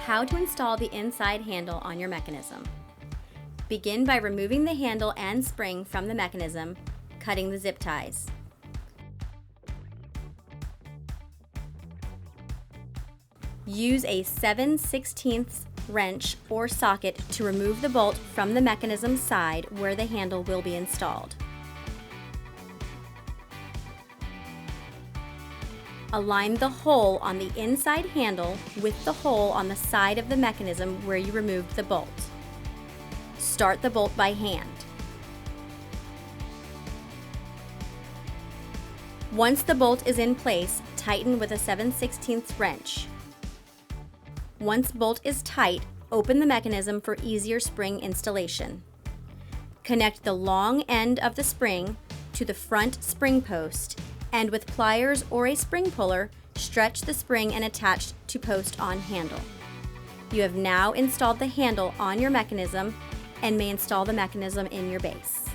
How to install the inside handle on your mechanism. Begin by removing the handle and spring from the mechanism, cutting the zip ties. Use a 7/16 wrench or socket to remove the bolt from the mechanism side where the handle will be installed. Align the hole on the inside handle with the hole on the side of the mechanism where you removed the bolt. Start the bolt by hand. Once the bolt is in place, tighten with a 7/16 wrench. Once bolt is tight, open the mechanism for easier spring installation. Connect the long end of the spring to the front spring post, and with pliers or a spring puller, stretch the spring and attach to post on handle. You have now installed the handle on your mechanism and may install the mechanism in your base.